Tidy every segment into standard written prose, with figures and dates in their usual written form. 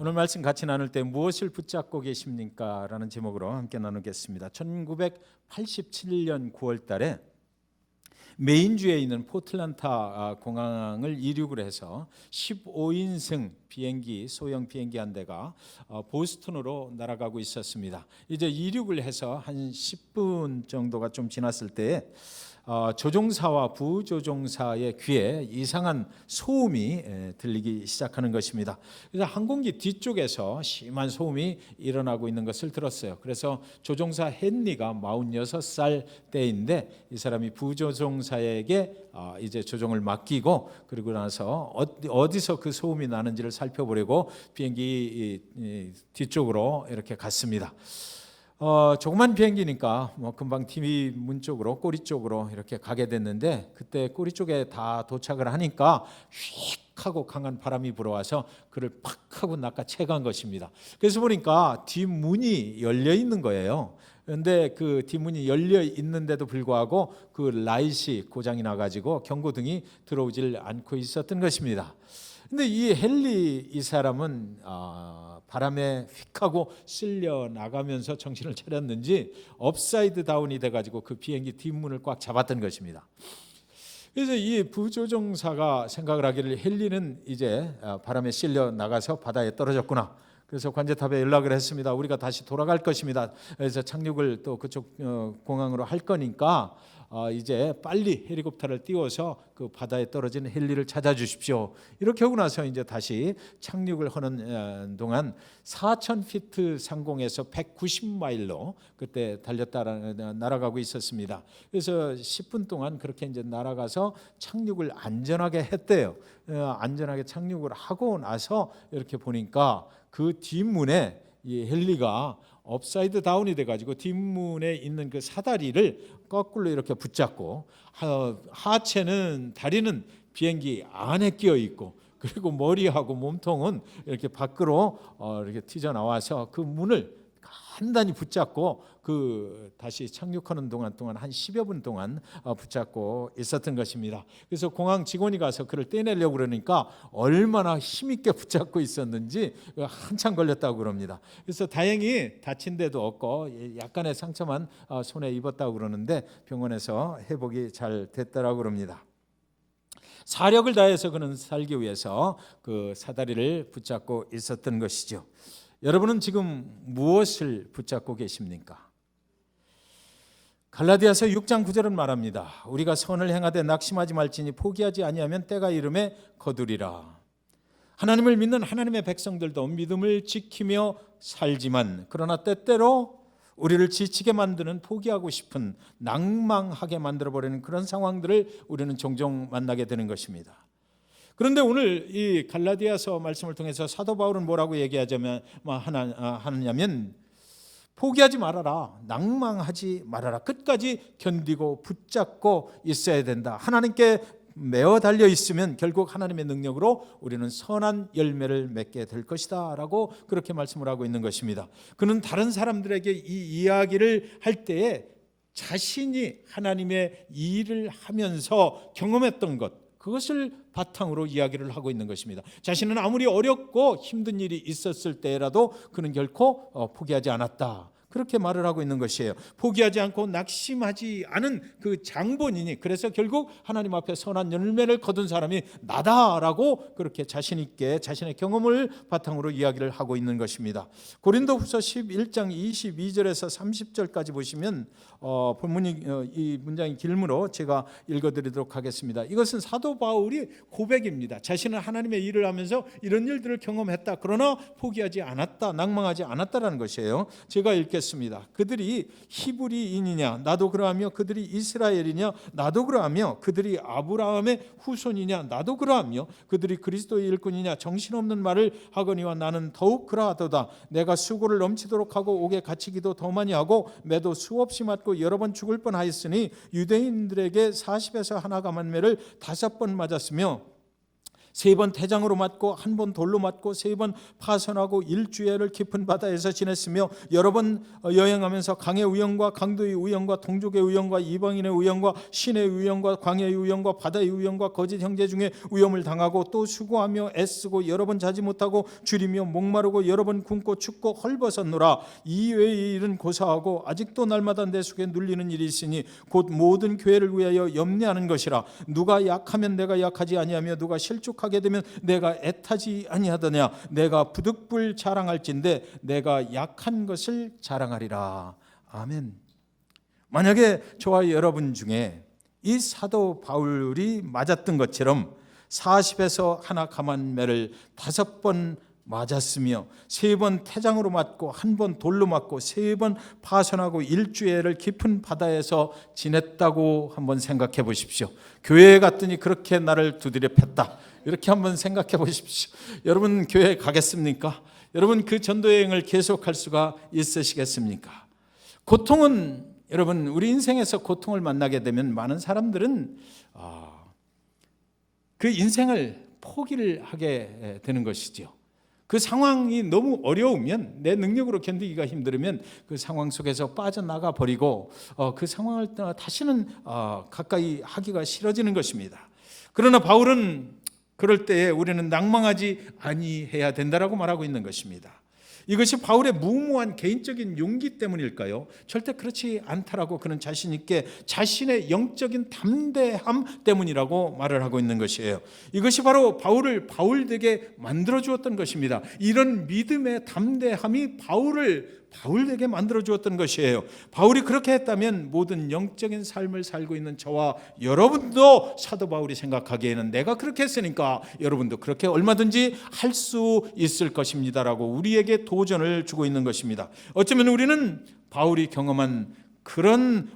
오늘 말씀 같이 나눌 때 무엇을 붙잡고 계십니까? 라는 제목으로 함께 나누겠습니다. 1987년 9월 달에 메인주에 있는 포틀란타 공항을 이륙을 해서 15인승 비행기, 소형 비행기 한 대가 보스턴으로 날아가고 있었습니다. 이제 이륙을 해서 한 10분 정도가 좀 지났을 때 조종사와 부조종사의 귀에 이상한 소음이 들리기 시작하는 것입니다. 그래서 항공기 뒤쪽에서 심한 소음이 일어나고 있는 것을 들었어요. 그래서 조종사 헨리가 46살 때인데 이 사람이 부조종사에게 이제 조종을 맡기고 그리고 나서 어디서 그 소음이 나는지를 살펴보려고 비행기 뒤쪽으로 이렇게 갔습니다. 조그만 비행기니까 금방 TV 문 쪽으로 꼬리 쪽으로 이렇게 가게 됐는데 그때 꼬리 쪽에 다 도착을 하니까 휙 하고 강한 바람이 불어와서 그를 팍 하고 낚아채간 것입니다. 그래서 보니까 뒷문이 열려 있는 거예요. 그런데 그 뒷문이 열려 있는데도 불구하고 그 라이트이 고장이 나가지고 경고등이 들어오질 않고 있었던 것입니다. 근데 이 헨리 이 사람은 바람에 휙 하고 쓸려 나가면서 정신을 차렸는지 업사이드 다운이 돼가지고 그 비행기 뒷문을 꽉 잡았던 것입니다. 그래서 이 부조종사가 생각을 하기를 헨리는 이제 바람에 쓸려 나가서 바다에 떨어졌구나. 그래서 관제탑에 연락을 했습니다. 우리가 다시 돌아갈 것입니다. 그래서 착륙을 또 그쪽 공항으로 할 거니까 이제 빨리 헬리콥터를 띄워서 그 바다에 떨어진 헨리를 찾아주십시오. 이렇게 하고 나서 이제 다시 착륙을 하는 동안 4,000피트 상공에서 190마일로 그때 날아가고 있었습니다. 그래서 10분 동안 그렇게 이제 날아가서 착륙을 안전하게 했대요. 안전하게 착륙을 하고 나서 이렇게 보니까 그 뒷문에 이 헨리가 업사이드 다운이 돼가지고 뒷문에 있는 그 사다리를 거꾸로 이렇게 붙잡고 하체는 다리는 비행기 안에 끼어 있고 그리고 머리하고 몸통은 이렇게 밖으로 이렇게 튀져 나와서 그 문을 단단히 붙잡고 그 다시 착륙하는 동안 한 10여 분 동안 붙잡고 있었던 것입니다. 그래서 공항 직원이 가서 그를 떼내려고 그러니까 얼마나 힘있게 붙잡고 있었는지 한참 걸렸다고 그럽니다. 그래서 다행히 다친 데도 없고 약간의 상처만 손에 입었다고 그러는데 병원에서 회복이 잘 됐다고 그럽니다. 사력을 다해서 그는 살기 위해서 그 사다리를 붙잡고 있었던 것이죠. 여러분은 지금 무엇을 붙잡고 계십니까? 갈라디아서 6장 9절은 말합니다. 우리가 선을 행하되 낙심하지 말지니 포기하지 아니하면 때가 이름에 거두리라. 하나님을 믿는 하나님의 백성들도 믿음을 지키며 살지만 그러나 때때로 우리를 지치게 만드는 포기하고 싶은 낭망하게 만들어버리는 그런 상황들을 우리는 종종 만나게 되는 것입니다. 그런데 오늘 이 갈라디아서 말씀을 통해서 사도 바울은 뭐라고 하느냐면 포기하지 말아라, 낭망하지 말아라, 끝까지 견디고 붙잡고 있어야 된다. 하나님께 매어 달려 있으면 결국 하나님의 능력으로 우리는 선한 열매를 맺게 될 것이다 라고 그렇게 말씀을 하고 있는 것입니다. 그는 다른 사람들에게 이 이야기를 할 때에 자신이 하나님의 일을 하면서 경험했던 것, 그것을 바탕으로 이야기를 하고 있는 것입니다. 자신은 아무리 어렵고 힘든 일이 있었을 때라도 그는 결코 포기하지 않았다. 그렇게 말을 하고 있는 것이에요. 포기하지 않고 낙심하지 않은 그 장본인이 그래서 결국 하나님 앞에 선한 열매를 거둔 사람이 나다라고 그렇게 자신 있게 자신의 경험을 바탕으로 이야기를 하고 있는 것입니다. 고린도후서 11장 22절에서 30절까지 보시면 본문이 이 문장이 길므로 제가 읽어드리도록 하겠습니다. 이것은 사도 바울이 고백입니다. 자신은 하나님의 일을 하면서 이런 일들을 경험했다. 그러나 포기하지 않았다, 낭망하지 않았다라는 것이에요. 제가 읽겠습니다. 그들이 히브리인이냐 나도 그러하며 그들이 이스라엘이냐 나도 그러하며 그들이 아브라함의 후손이냐 나도 그러하며 그들이 그리스도의 일꾼이냐 정신없는 말을 하거니와 나는 더욱 그러하도다. 내가 수고를 넘치도록 하고 옥에 갇히기도 더 많이 하고 매도 수없이 맞고 여러 번 죽을 뻔하였으니 유대인들에게 40에서 하나 감한매를 5번 맞았으며 3번 태장으로 맞고 1번 돌로 맞고 3번 파선하고 일주일을 깊은 바다에서 지냈으며 여러 번 여행하면서 강의 위험과 강도의 위험과 동족의 위험과 이방인의 위험과 신의 위험과 광야의 위험과 바다의 위험과 거짓 형제 중에 위험을 당하고 또 수고하며 애쓰고 여러 번 자지 못하고 줄이며 목마르고 여러 번 굶고 춥고 헐벗었노라. 이 외의 일은 고사하고 아직도 날마다 내 속에 눌리는 일이 있으니 곧 모든 교회를 위하여 염려하는 것이라. 누가 약하면 내가 약하지 아니하며 누가 실족하게 되면 내가 애타지 아니하더냐. 내가 부득불 자랑할진대 내가 약한 것을 자랑하리라. 아멘. 만약에 저와 여러분 중에 이 사도 바울이 맞았던 것처럼 40에서 하나 감한 매를 5번 맞았으며 3번 태장으로 맞고 1번 돌로 맞고 3번 파선하고 일주일을 깊은 바다에서 지냈다고 한번 생각해 보십시오. 교회에 갔더니 그렇게 나를 두드려 팼다, 이렇게 한번 생각해 보십시오. 여러분 교회에 가겠습니까? 여러분 그 전도여행을 계속할 수가 있으시겠습니까? 고통은, 여러분 우리 인생에서 고통을 만나게 되면 많은 사람들은 그 인생을 포기를 하게 되는 것이죠. 그 상황이 너무 어려우면, 내 능력으로 견디기가 힘들으면 그 상황 속에서 빠져나가 버리고 그 상황을 다시는 가까이 하기가 싫어지는 것입니다. 그러나 바울은 그럴 때에 우리는 낭망하지 아니해야 된다라고 말하고 있는 것입니다. 이것이 바울의 무모한 개인적인 용기 때문일까요? 절대 그렇지 않다라고 그는 자신 있게 자신의 영적인 담대함 때문이라고 말을 하고 있는 것이에요. 이것이 바로 바울을 바울되게 만들어 주었던 것입니다. 이런 믿음의 담대함이 바울을 바울되게 만들어 주었던 것이에요. 바울이 그렇게 했다면 모든 영적인 삶을 살고 있는 저와 여러분도 사도 바울이 생각하기에는 내가 그렇게 했으니까 여러분도 그렇게 얼마든지 할 수 있을 것입니다라고 우리에게 도전을 주고 있는 것입니다. 어쩌면 우리는 바울이 경험한 그런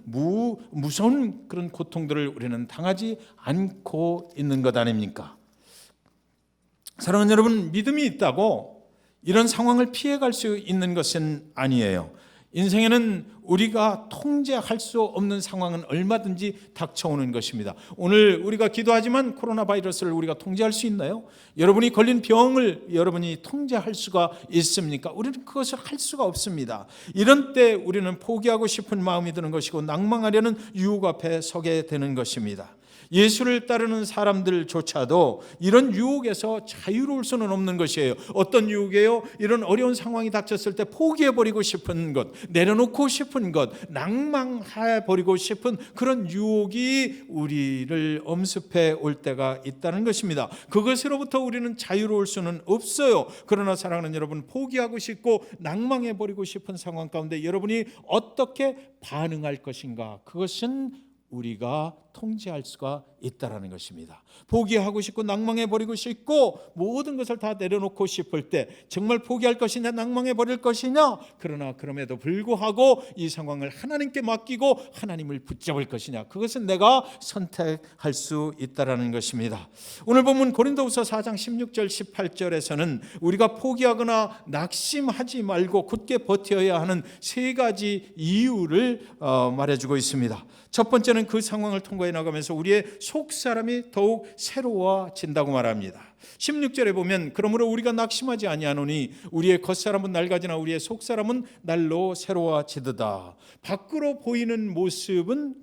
무서운 그런 고통들을 우리는 당하지 않고 있는 것 아닙니까? 사랑하는 여러분, 믿음이 있다고 이런 상황을 피해갈 수 있는 것은 아니에요. 인생에는 우리가 통제할 수 없는 상황은 얼마든지 닥쳐오는 것입니다. 오늘 우리가 기도하지만 코로나 바이러스를 우리가 통제할 수 있나요? 여러분이 걸린 병을 여러분이 통제할 수가 있습니까? 우리는 그것을 할 수가 없습니다. 이런 때 우리는 포기하고 싶은 마음이 드는 것이고 낭망하려는 유혹 앞에 서게 되는 것입니다. 예수를 따르는 사람들조차도 이런 유혹에서 자유로울 수는 없는 것이에요. 어떤 유혹이에요? 이런 어려운 상황이 닥쳤을 때 포기해버리고 싶은 것, 내려놓고 싶은 것, 낭망해버리고 싶은 그런 유혹이 우리를 엄습해 올 때가 있다는 것입니다. 그것으로부터 우리는 자유로울 수는 없어요. 그러나 사랑하는 여러분, 포기하고 싶고 낭망해버리고 싶은 상황 가운데 여러분이 어떻게 반응할 것인가, 그것은 우리가 통제할 수가 있다라는 것입니다. 포기하고 싶고 낭망해버리고 싶고 모든 것을 다 내려놓고 싶을 때 정말 포기할 것이냐 낭망해버릴 것이냐, 그러나 그럼에도 불구하고 이 상황을 하나님께 맡기고 하나님을 붙잡을 것이냐, 그것은 내가 선택할 수 있다라는 것입니다. 오늘 본문 고린도후서 4장 16절 18절에서는 우리가 포기하거나 낙심하지 말고 굳게 버텨야 하는 3가지 이유를 말해주고 있습니다. 첫 번째는 그 상황을 통과해 나가면서 우리의 속사람이 더욱 새로워진다고 말합니다. 16절에 보면 그러므로 우리가 낙심하지 아니하노니 우리의 겉사람은 낡아지나 우리의 속사람은 날로 새로워지도다. 밖으로 보이는 모습은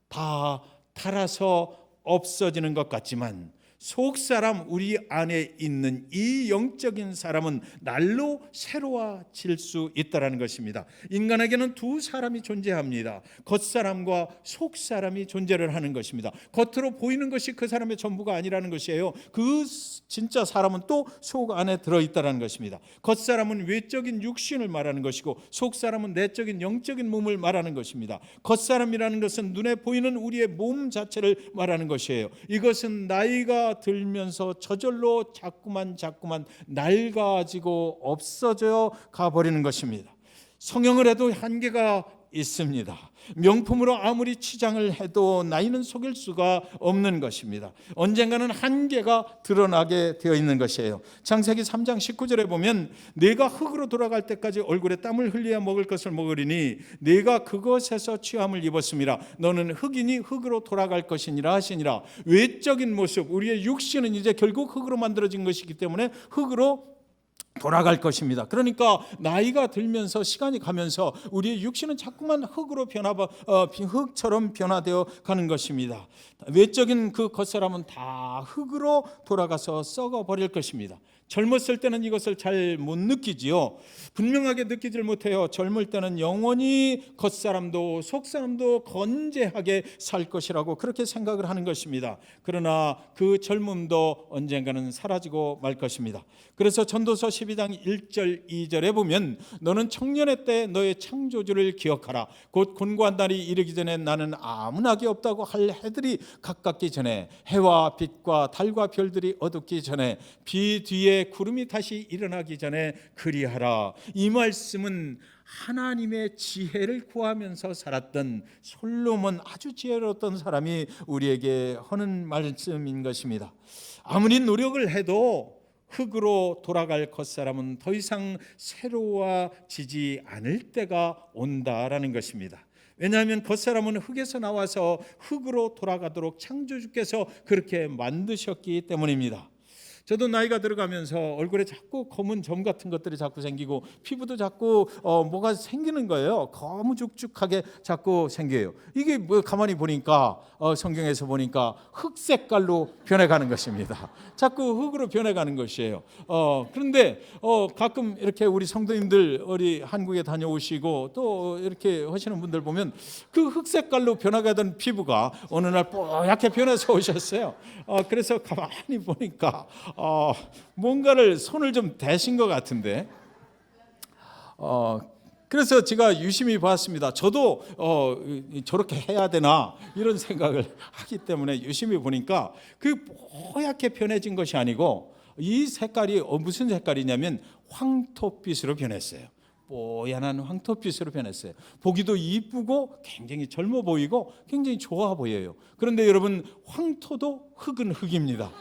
다 닳아서 없어지는 것 같지만 속사람, 우리 안에 있는 이 영적인 사람은 날로 새로워질 수 있다는 것입니다. 인간에게는 2사람이 존재합니다. 겉사람과 속사람이 존재를 하는 것입니다. 겉으로 보이는 것이 그 사람의 전부가 아니라는 것이에요. 그 진짜 사람은 또 속 안에 들어있다는 것입니다. 겉사람은 외적인 육신을 말하는 것이고 속사람은 내적인 영적인 몸을 말하는 것입니다. 겉사람이라는 것은 눈에 보이는 우리의 몸 자체를 말하는 것이에요. 이것은 나이가 들면서 저절로 자꾸만 낡아지고 없어져 가버리는 것입니다. 성형을 해도 한계가 있습니다. 명품으로 아무리 치장을 해도 나이는 속일 수가 없는 것입니다. 언젠가는 한계가 드러나게 되어 있는 것이에요. 창세기 3장 19절에 보면 네가 흙으로 돌아갈 때까지 얼굴에 땀을 흘려야 먹을 것을 먹으리니 네가 그것에서 취함을 입었음이라. 너는 흙이니 흙으로 돌아갈 것이니라 하시니라. 외적인 모습, 우리의 육신은 이제 결국 흙으로 만들어진 것이기 때문에 흙으로 돌아갈 것입니다. 그러니까 나이가 들면서 시간이 가면서 우리의 육신은 자꾸만 흙처럼 변화되어 가는 것입니다. 외적인 그 겉사람은 다 흙으로 돌아가서 썩어버릴 것입니다. 젊었을 때는 이것을 잘 못 느끼지요. 분명하게 느끼질 못해요. 젊을 때는 영원히 겉사람도 속사람도 건재하게 살 것이라고 그렇게 생각을 하는 것입니다. 그러나 그 젊음도 언젠가는 사라지고 말 것입니다. 그래서 전도서 12장 1절 2절에 보면 너는 청년의 때 너의 창조주를 기억하라. 곧 곤고한 날이 이르기 전에 나는 아무 낙이 없다고 할 해들이 가깝기 전에 해와 빛과 달과 별들이 어둡기 전에 비 뒤에 구름이 다시 일어나기 전에 그리하라. 이 말씀은 하나님의 지혜를 구하면서 살았던 솔로몬, 아주 지혜로웠던 사람이 우리에게 하는 말씀인 것입니다. 아무리 노력을 해도 흙으로 돌아갈 겉사람은 더 이상 새로워지지 않을 때가 온다라는 것입니다. 왜냐하면 겉사람은 흙에서 나와서 흙으로 돌아가도록 창조주께서 그렇게 만드셨기 때문입니다. 저도 나이가 들어가면서 얼굴에 자꾸 검은 점 같은 것들이 자꾸 생기고 피부도 자꾸 뭐가 생기는 거예요. 거무죽죽하게 자꾸 생겨요. 이게 뭐 가만히 보니까 성경에서 보니까 흙 색깔로 변해가는 것입니다. 자꾸 흙으로 변해가는 것이에요. 그런데 가끔 이렇게 우리 성도님들 우리 한국에 다녀오시고 또 이렇게 하시는 분들 보면 그 흙 색깔로 변해가던 피부가 어느 날 뽀얗게 변해서 오셨어요. 그래서 가만히 보니까 뭔가를 손을 좀 대신 것 같은데 그래서 제가 유심히 봤습니다. 저도 저렇게 해야 되나 이런 생각을 하기 때문에 유심히 보니까 그 뽀얗게 변해진 것이 아니고 이 색깔이 무슨 색깔이냐면 황토빛으로 변했어요. 뽀얀한 황토빛으로 변했어요. 보기도 이쁘고 굉장히 젊어 보이고 굉장히 좋아 보여요. 그런데 여러분, 황토도 흙은 흙입니다.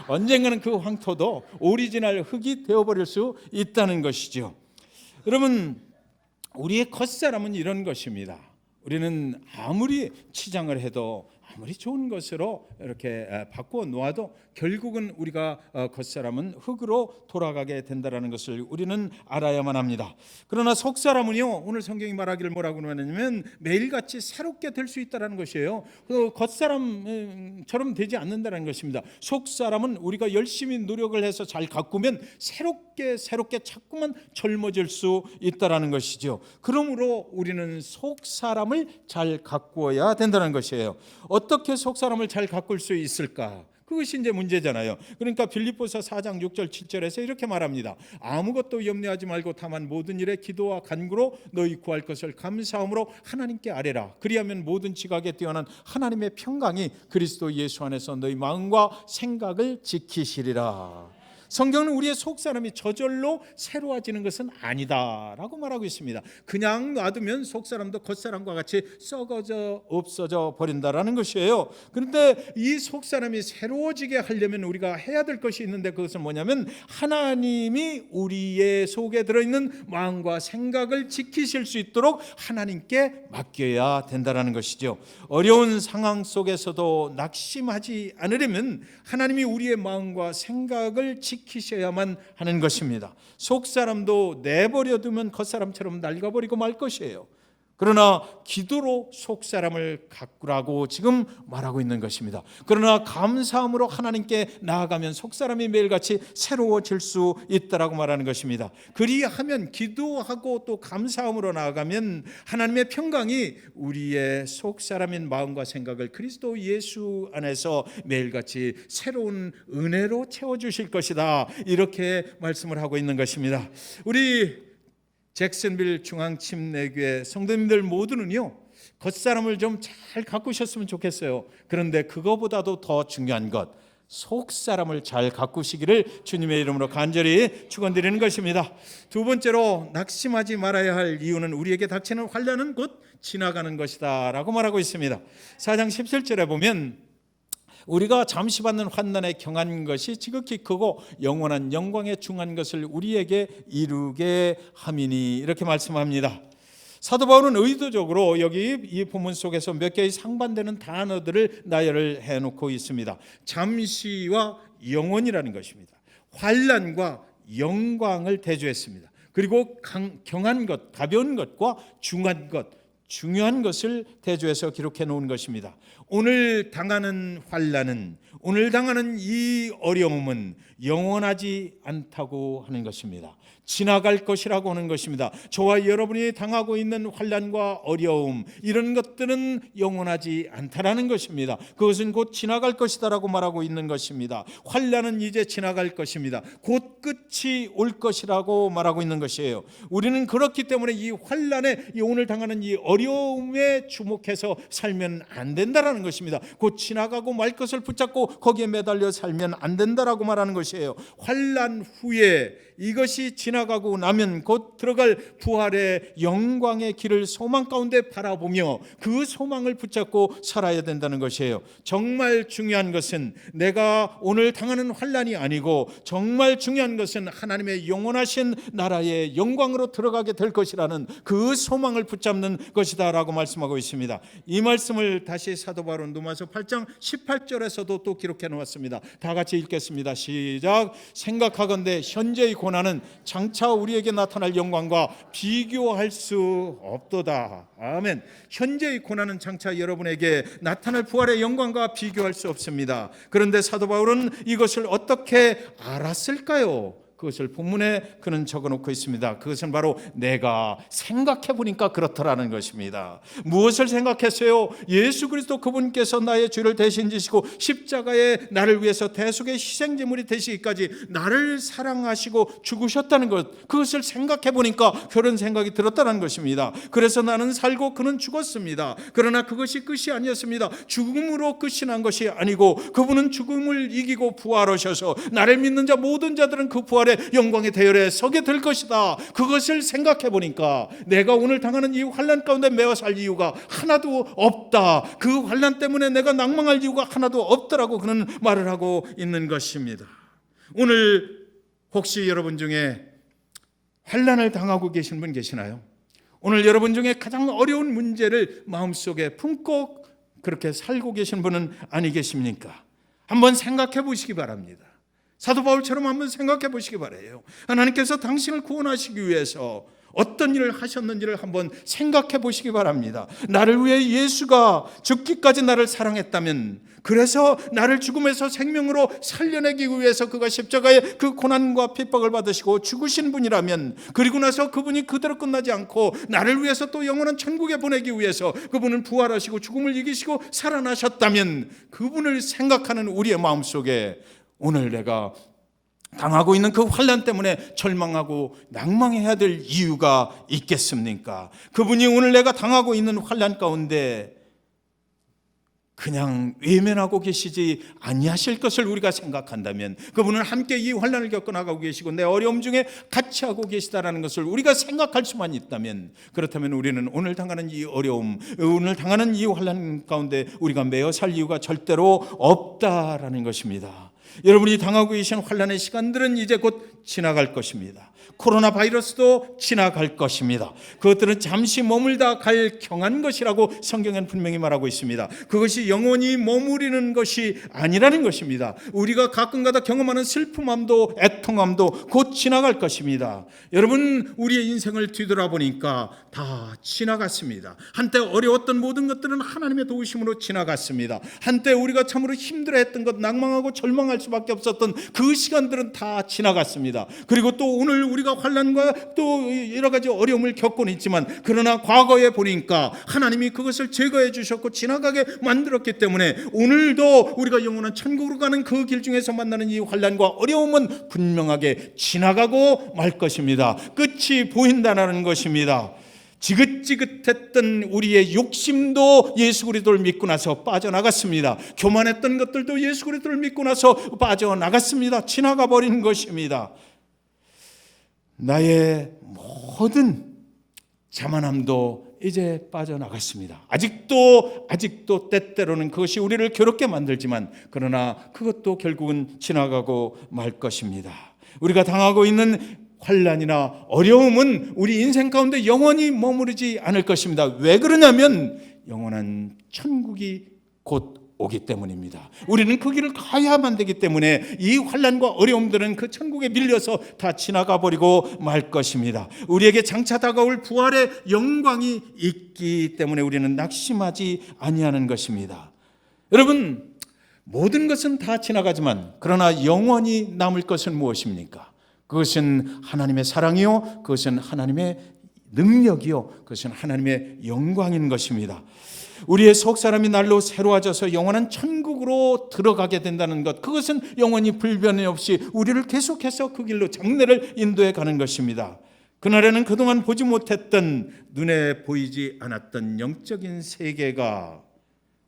언젠가는 그 황토도 오리지널 흙이 되어버릴 수 있다는 것이죠. 여러분, 우리의 겉사람은 이런 것입니다. 우리는 아무리 치장을 해도 아무리 좋은 것으로 이렇게 바꾸어 놓아도 결국은 우리가 겉사람은 흙으로 돌아가게 된다는 것을 우리는 알아야만 합니다. 그러나 속사람은요, 오늘 성경이 말하기를 뭐라고 하냐면 매일같이 새롭게 될 수 있다는 것이에요. 겉사람처럼 되지 않는다는 것입니다. 속사람은 우리가 열심히 노력을 해서 잘 가꾸면 새롭게 자꾸만 젊어질 수 있다는 것이죠. 그러므로 우리는 속사람을 잘 가꾸어야 된다는 것이에요. 어떻게 속사람을 잘 가꿀 수 있을까? 그것이 이제 문제잖아요. 그러니까 빌립보서 4장 6절 7절에서 이렇게 말합니다. 아무것도 염려하지 말고 다만 모든 일에 기도와 간구로 너희 구할 것을 감사함으로 하나님께 아뢰라. 그리하면 모든 지각에 뛰어난 하나님의 평강이 그리스도 예수 안에서 너희 마음과 생각을 지키시리라. 성경은 우리의 속사람이 저절로 새로워지는 것은 아니다라고 말하고 있습니다. 그냥 놔두면 속사람도 겉사람과 같이 썩어져 없어져 버린다라는 것이에요. 그런데 이 속사람이 새로워지게 하려면 우리가 해야 될 것이 있는데 그것은 뭐냐면 하나님이 우리의 속에 들어있는 마음과 생각을 지키실 수 있도록 하나님께 맡겨야 된다는 것이죠. 어려운 상황 속에서도 낙심하지 않으려면 하나님이 우리의 마음과 생각을 지키셔야만 하는 것입니다. 속사람도 내버려두면 겉사람처럼 낡아버리고 말 것이에요. 그러나 기도로 속사람을 가꾸라고 지금 말하고 있는 것입니다. 그러나 감사함으로 하나님께 나아가면 속사람이 매일같이 새로워질 수 있다라고 말하는 것입니다. 그리하면 기도하고 또 감사함으로 나아가면 하나님의 평강이 우리의 속사람인 마음과 생각을 그리스도 예수 안에서 매일같이 새로운 은혜로 채워주실 것이다. 이렇게 말씀을 하고 있는 것입니다. 우리 잭슨빌 중앙침례교회 성도님들 모두는요, 겉사람을 좀 잘 가꾸셨으면 좋겠어요. 그런데 그거보다도 더 중요한 것, 속 사람을 잘 가꾸시기를 주님의 이름으로 간절히 축원드리는 것입니다. 두 번째로 낙심하지 말아야 할 이유는 우리에게 닥치는 환난은 곧 지나가는 것이다 라고 말하고 있습니다. 4장 17절에 보면 우리가 잠시 받는 환난에 경한 것이 지극히 크고 영원한 영광에 중한 것을 우리에게 이루게 함이니 이렇게 말씀합니다. 사도 바울은 의도적으로 여기 이 본문 속에서 몇 개의 상반되는 단어들을 나열을 해놓고 있습니다. 잠시와 영원이라는 것입니다. 환난과 영광을 대조했습니다. 그리고 경한 것, 가벼운 것과 중한 것, 중요한 것을 대조해서 기록해 놓은 것입니다. 오늘 당하는 환난은, 오늘 당하는 이 어려움은 영원하지 않다고 하는 것입니다. 지나갈 것이라고 하는 것입니다. 저와 여러분이 당하고 있는 환난과 어려움, 이런 것들은 영원하지 않다라는 것입니다. 그것은 곧 지나갈 것이다라고 말하고 있는 것입니다. 환난은 이제 지나갈 것입니다. 곧 끝이 올 것이라고 말하고 있는 것이에요. 우리는 그렇기 때문에 이 환난에, 이 오늘 당하는 이 어려움에 주목해서 살면 안 된다라는 것입니다. 곧 지나가고 말 것을 붙잡고 거기에 매달려 살면 안 된다라고 말하는 것이에요. 환난 후에 이것이 지나가고 나면 곧 들어갈 부활의 영광의 길을 소망 가운데 바라보며 그 소망을 붙잡고 살아야 된다는 것이에요. 정말 중요한 것은 내가 오늘 당하는 환난이 아니고 정말 중요한 것은 하나님의 영원하신 나라의 영광으로 들어가게 될 것이라는 그 소망을 붙잡는 것이다 라고 말씀하고 있습니다. 이 말씀을 다시 사도 바울은 로마서 8장 18절에서도 또 기록해 놓았습니다. 다 같이 읽겠습니다. 시작. 생각하건대 현재의 고난은 장차 우리에게 나타날 영광과 비교할 수 없도다. 아멘. 현재의 고난은 장차 여러분에게 나타날 부활의 영광과 비교할 수 없습니다. 그런데 사도 바울은 이것을 어떻게 알았을까요? 그것을 본문에 그는 적어놓고 있습니다. 그것은 바로 내가 생각해 보니까 그렇더라는 것입니다. 무엇을 생각했어요? 예수 그리스도 그분께서 나의 죄를 대신 지시고 십자가에 나를 위해서 대속의 희생제물이 되시기까지 나를 사랑하시고 죽으셨다는 것, 그것을 생각해 보니까 그런 생각이 들었다는 것입니다. 그래서 나는 살고 그는 죽었습니다. 그러나 그것이 끝이 아니었습니다. 죽음으로 끝이 난 것이 아니고 그분은 죽음을 이기고 부활하셔서 나를 믿는 자 모든 자들은 그 부활의 영광의 대열에 서게 될 것이다. 그것을 생각해 보니까 내가 오늘 당하는 이 환난 가운데 매어 살 이유가 하나도 없다. 그 환난 때문에 내가 낭망할 이유가 하나도 없더라고 그는 말을 하고 있는 것입니다. 오늘 혹시 여러분 중에 환난을 당하고 계신 분 계시나요? 오늘 여러분 중에 가장 어려운 문제를 마음속에 품고 그렇게 살고 계신 분은 아니 계십니까? 한번 생각해 보시기 바랍니다. 사도 바울처럼 한번 생각해 보시기 바라요. 하나님께서 당신을 구원하시기 위해서 어떤 일을 하셨는지를 한번 생각해 보시기 바랍니다. 나를 위해 예수가 죽기까지 나를 사랑했다면, 그래서 나를 죽음에서 생명으로 살려내기 위해서 그가 십자가에 그 고난과 핍박을 받으시고 죽으신 분이라면, 그리고 나서 그분이 그대로 끝나지 않고 나를 위해서 또 영원한 천국에 보내기 위해서 그분은 부활하시고 죽음을 이기시고 살아나셨다면, 그분을 생각하는 우리의 마음속에 오늘 내가 당하고 있는 그 환난 때문에 절망하고 낭망해야 될 이유가 있겠습니까? 그분이 오늘 내가 당하고 있는 환난 가운데 그냥 외면하고 계시지 아니하실 것을 우리가 생각한다면, 그분은 함께 이 환난을 겪어나가고 계시고 내 어려움 중에 같이 하고 계시다라는 것을 우리가 생각할 수만 있다면, 그렇다면 우리는 오늘 당하는 이 어려움, 오늘 당하는 이 환난 가운데 우리가 매어 살 이유가 절대로 없다라는 것입니다. 여러분이 당하고 계신 환난의 시간들은 이제 곧 지나갈 것입니다. 코로나 바이러스도 지나갈 것입니다. 그것들은 잠시 머물다 갈 경한 것이라고 성경은 분명히 말하고 있습니다. 그것이 영원히 머무르는 것이 아니라는 것입니다. 우리가 가끔가다 경험하는 슬픔함도 애통함도 곧 지나갈 것입니다. 여러분, 우리의 인생을 뒤돌아보니까 다 지나갔습니다. 한때 어려웠던 모든 것들은 하나님의 도우심으로 지나갔습니다. 한때 우리가 참으로 힘들어했던 것, 낭망하고 절망할 수밖에 없었던 그 시간들은 다 지나갔습니다. 그리고 또 오늘 우리가 환난과 또 여러 가지 어려움을 겪고는 있지만, 그러나 과거에 보니까 하나님이 그것을 제거해 주셨고 지나가게 만들었기 때문에 오늘도 우리가 영원한 천국으로 가는 그 길 중에서 만나는 이 환난과 어려움은 분명하게 지나가고 말 것입니다. 끝이 보인다는 것입니다. 지긋지긋했던 우리의 욕심도 예수 그리스도를 믿고 나서 빠져나갔습니다. 교만했던 것들도 예수 그리스도를 믿고 나서 빠져나갔습니다. 지나가 버린 것입니다. 나의 모든 자만함도 이제 빠져나갔습니다. 아직도 때때로는 그것이 우리를 괴롭게 만들지만 그러나 그것도 결국은 지나가고 말 것입니다. 우리가 당하고 있는 환난이나 어려움은 우리 인생 가운데 영원히 머무르지 않을 것입니다. 왜 그러냐면 영원한 천국이 곧 오기 때문입니다. 우리는 그 길을 가야만 되기 때문에 이 환난과 어려움들은 그 천국에 밀려서 다 지나가 버리고 말 것입니다. 우리에게 장차 다가올 부활의 영광이 있기 때문에 우리는 낙심하지 아니하는 것입니다. 여러분, 모든 것은 다 지나가지만 그러나 영원히 남을 것은 무엇입니까? 그것은 하나님의 사랑이요, 그것은 하나님의 능력이요, 그것은 하나님의 영광인 것입니다. 우리의 속사람이 날로 새로워져서 영원한 천국으로 들어가게 된다는 것, 그것은 영원히 불변이 없이 우리를 계속해서 그 길로 장래를 인도해 가는 것입니다. 그날에는 그동안 보지 못했던, 눈에 보이지 않았던 영적인 세계가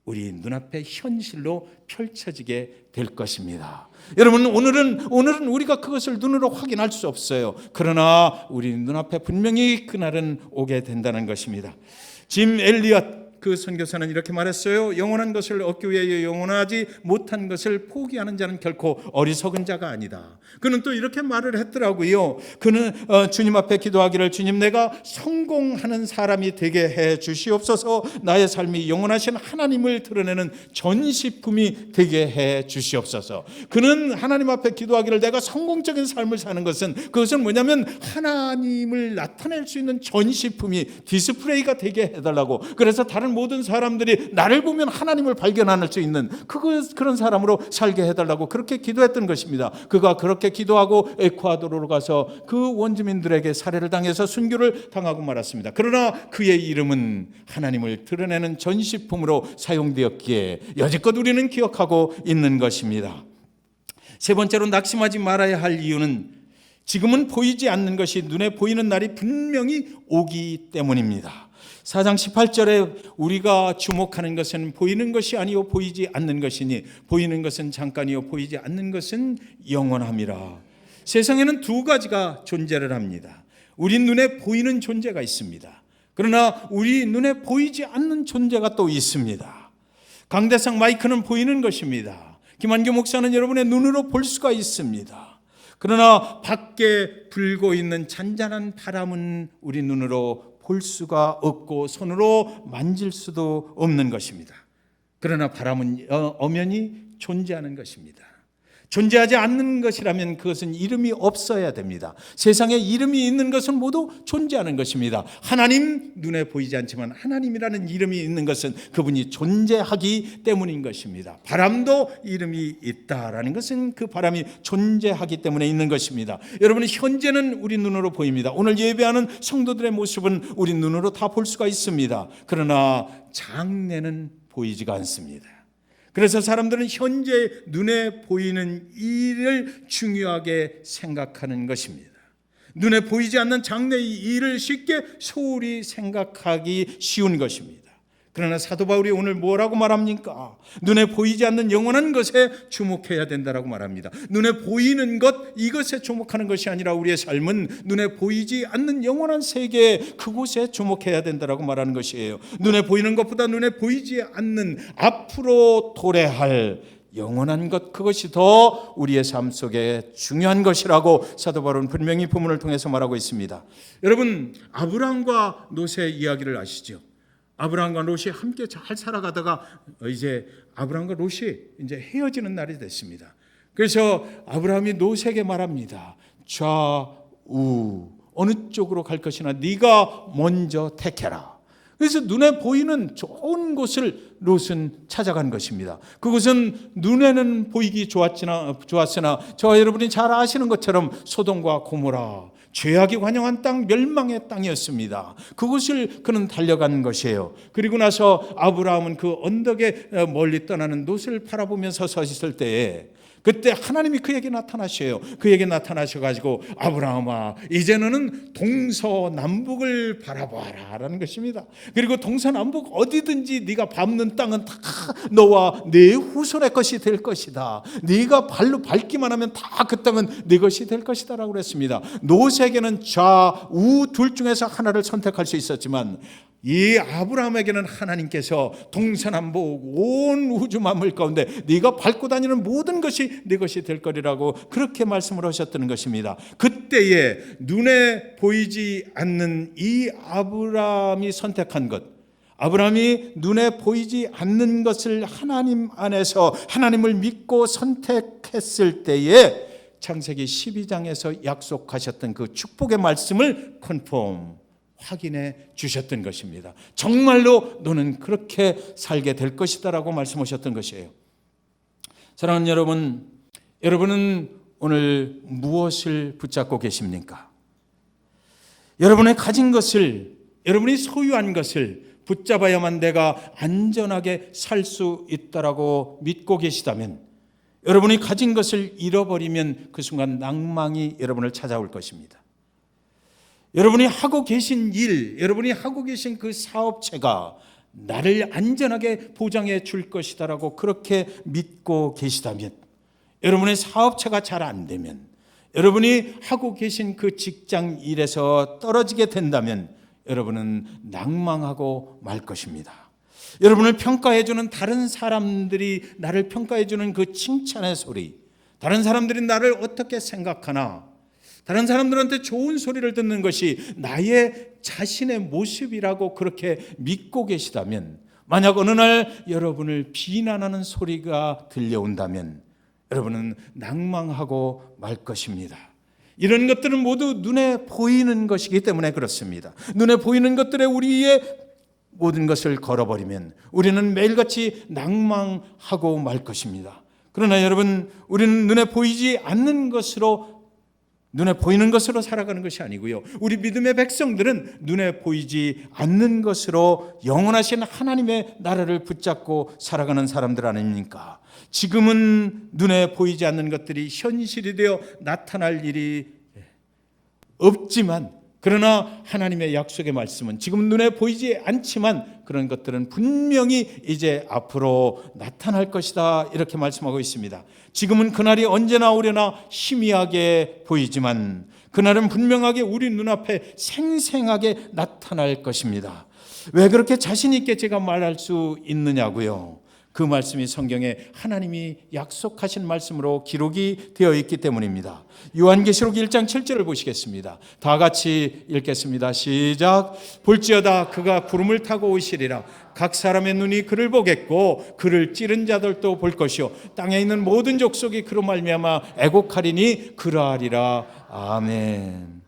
우리 눈앞에 현실로 펼쳐지게 될 것입니다. 여러분, 오늘은 우리가 그것을 눈으로 확인할 수 없어요. 그러나 우리 눈앞에 분명히 그날은 오게 된다는 것입니다. 짐 엘리엇 그 선교사는 이렇게 말했어요. 영원한 것을 얻기 위해 영원하지 못한 것을 포기하는 자는 결코 어리석은 자가 아니다. 그는 또 이렇게 말을 했더라고요. 그는 주님 앞에 기도하기를, 주님, 내가 성공하는 사람이 되게 해 주시옵소서. 나의 삶이 영원하신 하나님을 드러내는 전시품이 되게 해 주시옵소서. 그는 하나님 앞에 기도하기를, 내가 성공적인 삶을 사는 것은, 그것은 뭐냐면 하나님을 나타낼 수 있는 전시품이, 디스플레이가 되게 해달라고. 그래서 다른 모든 사람들이 나를 보면 하나님을 발견할 수 있는 그런 사람으로 살게 해달라고 그렇게 기도했던 것입니다. 그가 그렇게 기도하고 에콰도르로 가서 그 원주민들에게 살해를 당해서 순교를 당하고 말았습니다. 그러나 그의 이름은 하나님을 드러내는 전시품으로 사용되었기에 여지껏 우리는 기억하고 있는 것입니다. 세 번째로 낙심하지 말아야 할 이유는 지금은 보이지 않는 것이 눈에 보이는 날이 분명히 오기 때문입니다. 4장 18절에 우리가 주목하는 것은 보이는 것이 아니요 보이지 않는 것이니 보이는 것은 잠깐이요 보이지 않는 것은 영원함이라. 세상에는 두 가지가 존재를 합니다. 우리 눈에 보이는 존재가 있습니다. 그러나 우리 눈에 보이지 않는 존재가 또 있습니다. 강대상 마이크는 보이는 것입니다. 김한교 목사는 여러분의 눈으로 볼 수가 있습니다. 그러나 밖에 불고 있는 잔잔한 바람은 우리 눈으로 볼 수가 없고 손으로 만질 수도 없는 것입니다. 그러나 바람은 엄연히 존재하는 것입니다. 존재하지 않는 것이라면 그것은 이름이 없어야 됩니다. 세상에 이름이 있는 것은 모두 존재하는 것입니다. 하나님, 눈에 보이지 않지만 하나님이라는 이름이 있는 것은 그분이 존재하기 때문인 것입니다. 바람도 이름이 있다라는 것은 그 바람이 존재하기 때문에 있는 것입니다. 여러분, 현재는 우리 눈으로 보입니다. 오늘 예배하는 성도들의 모습은 우리 눈으로 다 볼 수가 있습니다. 그러나 장래는 보이지가 않습니다. 그래서 사람들은 현재 눈에 보이는 일을 중요하게 생각하는 것입니다. 눈에 보이지 않는 장래의 일을 쉽게 소홀히 생각하기 쉬운 것입니다. 그러나 사도 바울이 오늘 뭐라고 말합니까? 눈에 보이지 않는 영원한 것에 주목해야 된다라고 말합니다. 눈에 보이는 것, 이것에 주목하는 것이 아니라 우리의 삶은 눈에 보이지 않는 영원한 세계, 그곳에 주목해야 된다라고 말하는 것이에요. 눈에 보이는 것보다 눈에 보이지 않는 앞으로 도래할 영원한 것, 그것이 더 우리의 삶 속에 중요한 것이라고 사도 바울은 분명히 본문을 통해서 말하고 있습니다. 여러분, 아브라함과 롯의 이야기를 아시죠? 아브라함과 롯이 함께 잘 살아가다가 이제 아브라함과 롯이 이제 헤어지는 날이 됐습니다. 그래서 아브라함이 롯에게 말합니다. 좌우 어느 쪽으로 갈 것이나 네가 먼저 택해라. 그래서 눈에 보이는 좋은 곳을 롯은 찾아간 것입니다. 그곳은 눈에는 보이기 좋았으나 저와 여러분이 잘 아시는 것처럼 소돔과 고모라, 죄악이 관영한 땅, 멸망의 땅이었습니다. 그곳을 그는 달려간 것이에요. 그리고 나서 아브라함은 그 언덕에 멀리 떠나는 롯을 바라보면서 서 있을 때에 그때 하나님이 그에게 나타나셔요. 그에게 나타나셔가지고 아브라함아, 이제 너는 동서남북을 바라보아라 라는 것입니다. 그리고 동서남북 어디든지 네가 밟는 땅은 다 너와 네 후손의 것이 될 것이다. 네가 발로 밟기만 하면 다 그 땅은 네 것이 될 것이다 라고 그랬습니다. 롯에게는 좌우 둘 중에서 하나를 선택할 수 있었지만 이 아브라함에게는 하나님께서 동서남북 온 우주 만물 가운데 네가 밟고 다니는 모든 것이 네 것이 될 거리라고 그렇게 말씀을 하셨다는 것입니다. 그때에 눈에 보이지 않는 이 아브라함이 선택한 것, 아브라함이 눈에 보이지 않는 것을 하나님 안에서 하나님을 믿고 선택했을 때에 창세기 12장에서 약속하셨던 그 축복의 말씀을 확인해 주셨던 것입니다. 정말로 너는 그렇게 살게 될 것이다라고 말씀하셨던 것이에요. 사랑하는 여러분, 여러분은 오늘 무엇을 붙잡고 계십니까? 여러분의 가진 것을, 여러분이 소유한 것을 붙잡아야만 내가 안전하게 살 수 있다라고 믿고 계시다면, 여러분이 가진 것을 잃어버리면 그 순간 낭망이 여러분을 찾아올 것입니다. 여러분이 하고 계신 일, 여러분이 하고 계신 그 사업체가 나를 안전하게 보장해 줄 것이다라고 그렇게 믿고 계시다면, 여러분의 사업체가 잘 안 되면, 여러분이 하고 계신 그 직장 일에서 떨어지게 된다면 여러분은 낭망하고 말 것입니다. 여러분을 평가해주는 다른 사람들이 나를 평가해주는 그 칭찬의 소리, 다른 사람들이 나를 어떻게 생각하나, 다른 사람들한테 좋은 소리를 듣는 것이 나의 자신의 모습이라고 그렇게 믿고 계시다면, 만약 어느 날 여러분을 비난하는 소리가 들려온다면 여러분은 낭망하고 말 것입니다. 이런 것들은 모두 눈에 보이는 것이기 때문에 그렇습니다. 눈에 보이는 것들에 우리의 모든 것을 걸어버리면 우리는 매일같이 낭망하고 말 것입니다. 그러나 여러분, 우리는 눈에 보이지 않는 것으로, 눈에 보이는 것으로 살아가는 것이 아니고요, 우리 믿음의 백성들은 눈에 보이지 않는 것으로 영원하신 하나님의 나라를 붙잡고 살아가는 사람들 아닙니까? 지금은 눈에 보이지 않는 것들이 현실이 되어 나타날 일이 없지만, 그러나 하나님의 약속의 말씀은 지금 눈에 보이지 않지만 그런 것들은 분명히 이제 앞으로 나타날 것이다, 이렇게 말씀하고 있습니다. 지금은 그날이 언제나 오려나 희미하게 보이지만 그날은 분명하게 우리 눈앞에 생생하게 나타날 것입니다. 왜 그렇게 자신 있게 제가 말할 수 있느냐고요? 그 말씀이 성경에 하나님이 약속하신 말씀으로 기록이 되어 있기 때문입니다. 요한계시록 1장 7절을 보시겠습니다. 다 같이 읽겠습니다. 시작. 볼지어다 그가 구름을 타고 오시리라. 각 사람의 눈이 그를 보겠고 그를 찌른 자들도 볼 것이요 땅에 있는 모든 족속이 그로 말미암아 애곡하리니 그러하리라. 아멘.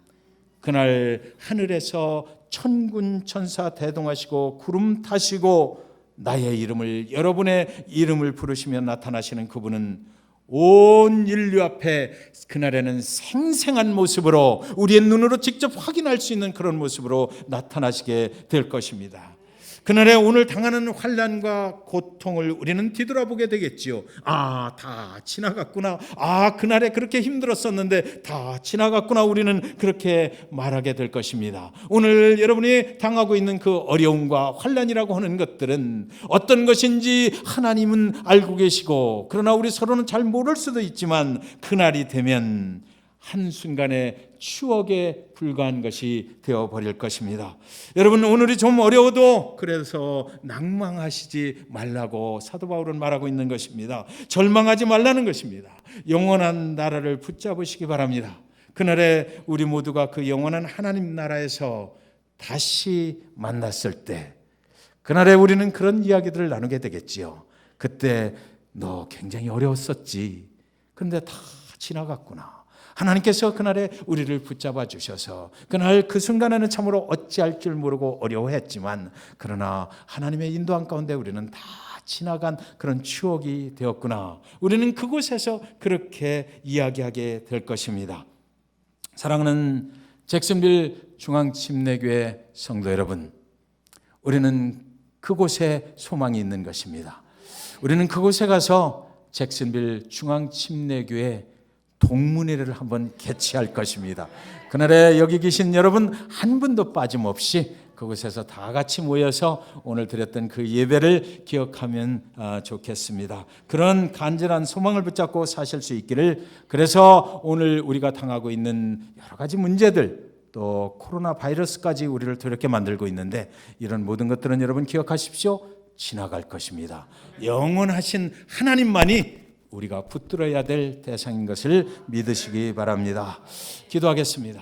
그날 하늘에서 천군 천사 대동하시고 구름 타시고 나의 이름을, 여러분의 이름을 부르시며 나타나시는 그분은 온 인류 앞에 그날에는 생생한 모습으로, 우리의 눈으로 직접 확인할 수 있는 그런 모습으로 나타나시게 될 것입니다. 그날에 오늘 당하는 환난과 고통을 우리는 뒤돌아보게 되겠지요. 아, 다 지나갔구나. 아, 그날에 그렇게 힘들었었는데 다 지나갔구나. 우리는 그렇게 말하게 될 것입니다. 오늘 여러분이 당하고 있는 그 어려움과 환난이라고 하는 것들은 어떤 것인지 하나님은 알고 계시고, 그러나 우리 서로는 잘 모를 수도 있지만 그날이 되면 한순간에 추억에 불과한 것이 되어버릴 것입니다. 여러분, 오늘이 좀 어려워도 그래서 낭망하시지 말라고 사도 바울은 말하고 있는 것입니다. 절망하지 말라는 것입니다. 영원한 나라를 붙잡으시기 바랍니다. 그날에 우리 모두가 그 영원한 하나님 나라에서 다시 만났을 때, 그날에 우리는 그런 이야기들을 나누게 되겠지요. 그때 너 굉장히 어려웠었지. 그런데 다 지나갔구나. 하나님께서 그날에 우리를 붙잡아 주셔서 그날 그 순간에는 참으로 어찌할 줄 모르고 어려워했지만, 그러나 하나님의 인도한 가운데 우리는 다 지나간 그런 추억이 되었구나. 우리는 그곳에서 그렇게 이야기하게 될 것입니다. 사랑하는 잭슨빌 중앙침례교회 성도 여러분, 우리는 그곳에 소망이 있는 것입니다. 우리는 그곳에 가서 잭슨빌 중앙침례교회 동문회를 한번 개최할 것입니다. 그날에 여기 계신 여러분 한 분도 빠짐없이 그곳에서 다 같이 모여서 오늘 드렸던 그 예배를 기억하면 좋겠습니다. 그런 간절한 소망을 붙잡고 사실 수 있기를, 그래서 오늘 우리가 당하고 있는 여러 가지 문제들, 또 코로나 바이러스까지 우리를 두렵게 만들고 있는데, 이런 모든 것들은 여러분 기억하십시오. 지나갈 것입니다. 영원하신 하나님만이 우리가 붙들어야 될 대상인 것을 믿으시기 바랍니다. 기도하겠습니다.